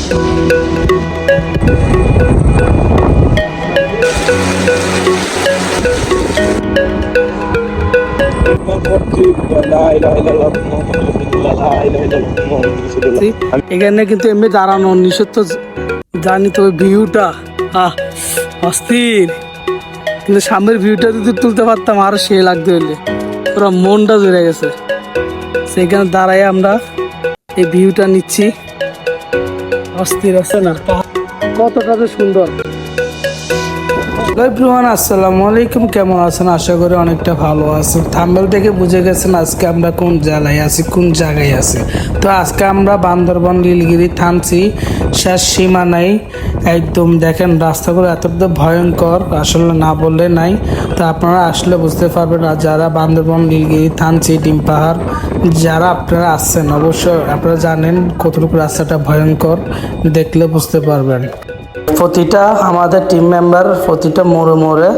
এখানে কিন্তু এমনি দাঁড়ানো নিষিদ্ধ, জানি তো ভিউটা অস্থির, কিন্তু সামনের ভিউটা যদি তুলতে পারতাম আরো সে লাগতে হলে, পুরো মনটা জুড়ে গেছে। সেখানে দাঁড়াই আমরা এই ভিউটা নিচ্ছি, অস্থির আছে না, কতটা সুন্দর। এভরিওয়ান আসসালামু আলাইকুম, কেমন আছেন? আশা করি অনেকটা ভালো আছেন। থাম্বনেল দেখে বুঝে গেছেন আজকে আমরা কোন জেলায় আছি, কোন জায়গায় আছি। তো আজকে আমরা বান্দরবান নীলগিরি থামছি শেষ সীমানায়। একদম দেখেন রাস্তাগুলো এতটা ভয়ঙ্কর, আসলে না বললে নাই। তো আপনারা আসলে বুঝতে পারবেন। আর যারা বান্দরবান নীলগিরি থামছি ডিম পাহাড় যারা আপনারা আসছেন, অবশ্যই আপনারা জানেন কতটুকু রাস্তাটা ভয়ঙ্কর, দেখলে বুঝতে পারবেন। প্রতিটা আমাদের টিম মেম্বার প্রতিটা মোড়ে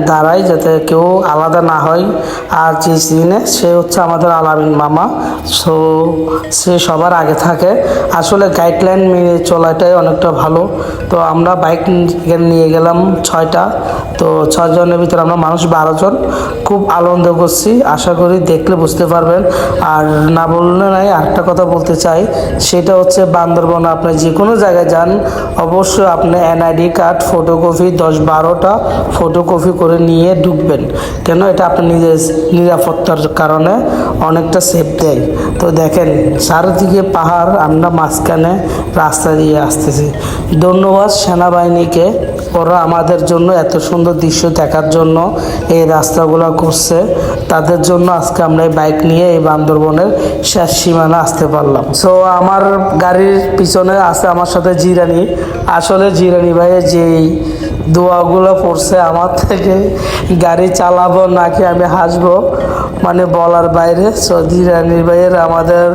দাঁড়ায়, যাতে কেউ আলাদা না হয়। আর যে সিনে সে হচ্ছে আমাদের আলামিন মামা, সো সে সবার আগে থাকে। আসলে গাইডলাইন মেনে চলাটাই অনেকটা ভালো। তো আমরা বাইক নিয়ে গেলাম 6টা, তো 6 জনের ভিতরে আমরা মানুষ 12 জন, খুব আনন্দ করছি। আশা করি দেখলে বুঝতে পারবেন। আর না বললে নাই, আরেকটা কথা বলতে চাই, সেটা হচ্ছে বান্দরবন আপনি যে কোনো জায়গায় যান, অবশ্যই আপনি এনআইডি কার্ড ফটোকপি 10-12টা ফটোকপি করে নিয়ে ঢুকবেন। কেন? এটা আপনার নিজের নিরাপত্তার কারণে অনেকটা সেফ দেয়। তো দেখেন চারিদিকে পাহাড়, আমরা মাঝখানে রাস্তা দিয়ে আসতেছি। ধন্যবাদ সেনাবাহিনীকে, ওরা আমাদের জন্য এত সুন্দর দৃশ্য দেখার জন্য এই রাস্তাগুলো করছে। তাদের জন্য আজকে আমরা এই বাইক নিয়ে এই বান্দরবনের শেষ সীমানা আসতে পারলাম। সো আমার গাড়ির পিছনে আছে আমার সাথে জিরানি। আসলে জিরানি ভাইয়ের যেই দোয়াগুলো পড়ছে আমার থেকে, গাড়ি চালাবো নাকি আমি হাসবো মানে বলার বাইরে। সো জিরানি ভাইয়ের আমাদের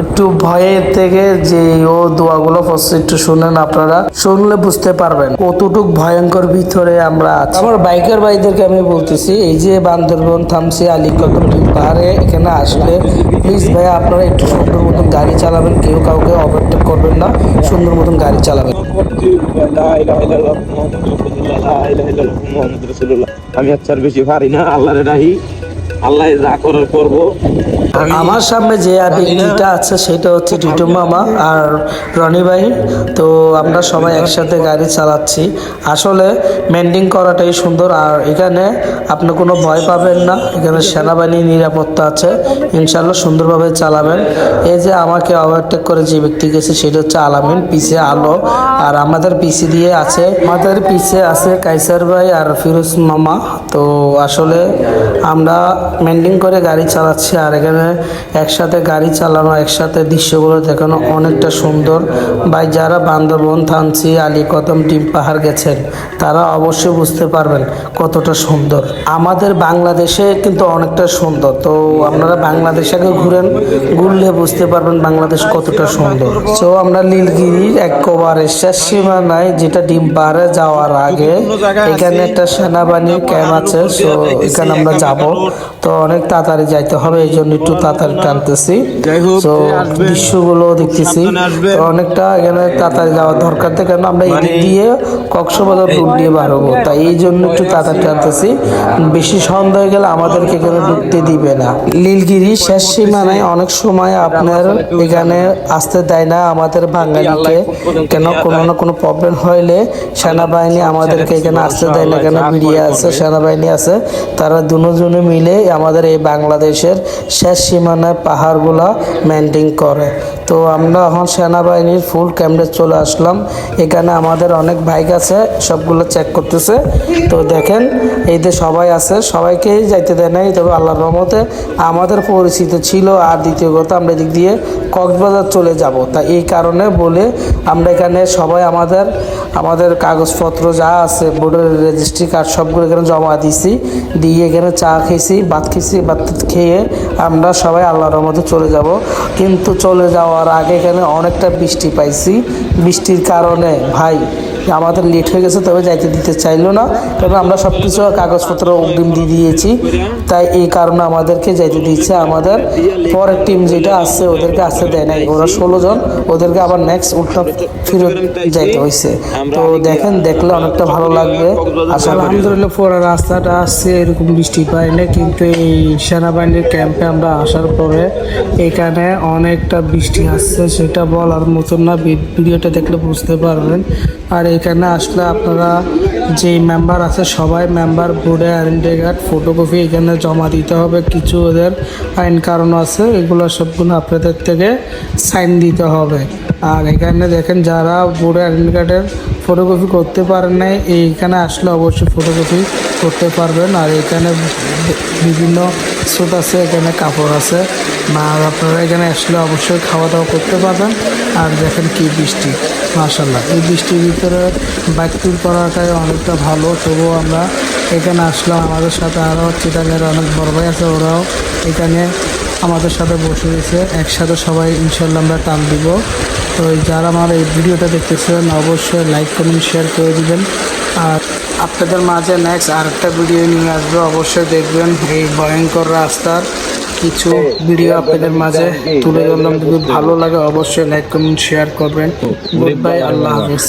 একটু ভয়ের থেকে যে ও দোয়াগুলো পড়ছে, একটু শুনেন, আপনারা শুনলে বুঝতে পারবেন কতটুক ভয়ঙ্কর ভিতরে আমরা আছি। আমার বাইকার ভাইদেরকে আমি বলতেছি, এই যে বান্দরবন থামছি আলীকদম পাহাড়ে, এখানে আসলে প্লিজ ভাই আপনারা একটু সুন্দর মতন গাড়ি চালাবেন, কেউ কাউকে ওভারটেক করবেন না, সুন্দর মতন গাড়ি চালাবেন। আমি আচ্ছা বেশি পারি না, আল্লাহরে রাহি, আল্লাহ যা করার করবো। আমার সামনে যে ব্যক্তিটা আছে সেটা হচ্ছে টিটু মামা আর রনি ভাই। তো আমরা সবাই একসাথে গাড়ি চালাচ্ছি। আসলে মেন্টেন করাটাই সুন্দর। আর এখানে আপনি কোনো ভয় পাবেন না, এখানে সেনাবাহিনীর নিরাপত্তা আছে, ইনশাল্লাহ সুন্দরভাবে চালাবেন। এই যে আমাকে ওভারটেক করে যে ব্যক্তি গেছে সেটা হচ্ছে আলামিন, পিছে আলো, আর আমাদের পিছে দিয়ে আছে, আমাদের পিছে আছে কাইসার ভাই আর ফিরোজ মামা। তো আসলে আমরা মেন্টেন করে গাড়ি চালাচ্ছি। আর এখানে একসাথে গাড়ি চালানো, একসাথে দৃশ্যগুলো দেখানো অনেকটা সুন্দর। ভাই যারা বান্দরবন থামছি আলীকদম ডিম পাহাড় গেছেন, তারা অবশ্যই বুঝতে পারবেন কতটা সুন্দর। আমাদের বাংলাদেশে কিন্তু অনেকটা সুন্দর। তো আপনারা বাংলাদেশে ঘুরলে বুঝতে পারবেন বাংলাদেশ কতটা সুন্দর। তো আমরা নীলগিরির একেবারে শেষ সীমানায়, যেটা ডিম পাহাড়ে যাওয়ার আগে এখানে একটা সেনাবাহিনীর ক্যাম্প আছে। সো এখানে আমরা যাব, তো অনেক তাড়াতাড়ি যাইতে হবে, এই জন্য একটু তাড়াতাড়ি টানতেছি। তো দৃশ্যগুলো দেখতেছি, তো অনেকটা এখানে তাড়াতাড়ি যাওয়ার দরকার, কেন আমরা এদিক দিয়ে কক্সবাজার রুট দিয়ে বার হবো, তাই এই জন্য একটু তাড়াতাড়ি টানতেছি। বেশি সন্ধ্যা হয়ে গেলে আমাদেরকে এখানে ঢুকতে দিবে না। নীলগিরি শেষ সীমানায় অনেক সময় আপনার এখানে আসতে দেয় না আমাদের বাঙালিকে, কেন কোনো না কোনো প্রবলেম হইলে সেনাবাহিনী আমাদেরকে এখানে আসতে দেয় না। কেন? মিডিয়া আছে, সেনাবাহিনী আছে, তারা দুজনে মিলে আমাদের এই বাংলাদেশের শেষ সীমানায় পাহাড়গুলা মেনটেন করে। তো আমরা এখন সেনাবাহিনীর ফুল ক্যাম্পে চলে আসলাম। এখানে আমাদের অনেক বাইক আছে, সবগুলো চেক করতেছে। তো দেখেন এই যে সবাই আছে, সবাইকেই যাইতে দেয় নাই, তবে আল্লাহর রহমতে আমাদের পরিচিত ছিল। আর দ্বিতীয় কথা, আমরা এদিক দিয়ে কক্সবাজার চলে যাব, তাই এই কারণে বলে আমরা এখানে সবাই আমাদের কাগজপত্র যা আছে, ভোটার রেজিস্ট্রি কার্ড সবগুলো এখানে জমা দিছি, দিয়ে এখানে চা খেয়েছি, ভাত খেয়ে আমরা সবাই আল্লাহর রহমতে চলে যাব। কিন্তু চলে যাওয়ার আগে এখানে অনেকটা বৃষ্টি পাইছি। বৃষ্টির কারণে ভাই আমাদের লেট হয়ে গেছে, তবে যাইতে দিতে চাইলো না। তবে আমরা সব কিছু কাগজপত্র অগ্রিম দিয়ে দিয়েছি, তাই এই কারণে আমাদেরকে যাইতে দিচ্ছে। আমাদের পরের টিম যেটা আছে ওদেরকে আসতে দেয় নাই, ওরা 16 জন, ওদেরকে আবার নেক্সট উল্টা ফেরত যাইতে হয়েছে। তো দেখেন, দেখলে অনেকটা ভালো লাগবে। আসলে আলহামদুলিল্লাহ পুরো রাস্তাটা আসছে, এরকম বৃষ্টি পাই না, কিন্তু এই সেনাবাহিনীর ক্যাম্পে আমরা আসার পরে এখানে অনেকটা বৃষ্টি আসছে, সেটা বলার মতন না। ভিডিওটা দেখলে বুঝতে পারবেন। আর এখানে আসলে আপনারা যেই মেম্বার আছে সবাই মেম্বার বোর্ডে আইডেন্টি কার্ড ফটোকপি এখানে জমা দিতে হবে। কিছু ওদের আইন কারণ আছে, এগুলো সবগুলো আপনাদের থেকে সাইন দিতে হবে। আর এখানে দেখেন, যারা বোর্ডে আইডেন্টি কার্ডের ফটোকপি করতে পারেন নাই, এইখানে আসলে অবশ্যই ফটোকপি করতে পারবেন। আর এখানে বিভিন্ন স্রোত আছে, এখানে কাপড় আছে, আর আপনারা এখানে আসলে অবশ্যই খাওয়া দাওয়া করতে পারবেন। আর দেখেন কি বৃষ্টি, মাশাআল্লাহ। এই বৃষ্টির ভিতরে বাইক ট্যুর করাটাই অনেকটা ভালো। তবুও আমরা এখানে আসলাম, আমাদের সাথে আরও চিটাগের অনেক বড় ভাই আছে, ওরাও এখানে আমাদের সাথে বসে গেছে। একসাথে সবাই ইনশাল্লাহ আমরা টান দিব। তো যারা আমার এই ভিডিওটা দেখতেছেন অবশ্যই লাইক কমেন্ট শেয়ার করে দিবেন। আর আপনাদের মাঝে নেক্সট আরেকটা ভিডিও নিয়ে আসবো, অবশ্যই দেখবেন। এই ভয়ঙ্কর রাস্তার কিছু ভিডিও আপনাদের মাঝে তুলে ধরলাম। যদি ভালো লাগে অবশ্যই লাইক কমেন্ট শেয়ার করবেন। গুড বাই, আল্লাহ হাফেজ।